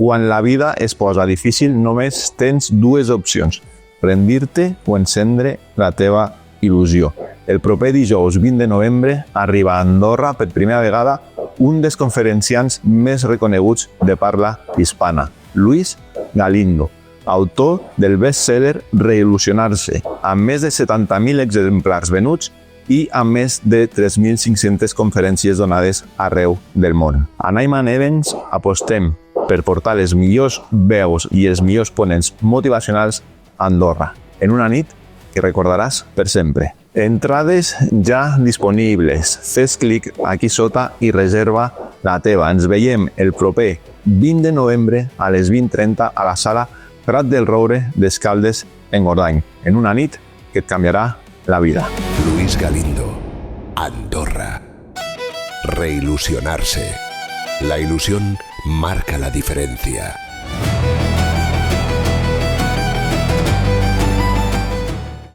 Quan la vida es posa difícil, només tens dues opcions: rendir-te o encendre la teva il·lusió. El proper dijous 20 de novembre arriba a Andorra per primera vegada un dels conferenciants més reconeguts de parla hispana, Luis Galindo, autor del best-seller Reil·lusionar-se, amb més de 70.000 exemplars venuts i amb més de 3.500 conferències donades arreu del món. A Naiman Events apostem per portar les millors veus i els millors ponents motivacionals a Andorra, en una nit que recordaràs per sempre. Entrades ja disponibles. Fes clic aquí sota i reserva la teva. Ens veiem el proper 20 de novembre a les 20:30 a la sala Prat del Roure d'Escaldes en Gordany, en una nit que et canviarà la vida. Luis Galindo, Andorra. Reilusionarse. La ilusión marca la diferencia.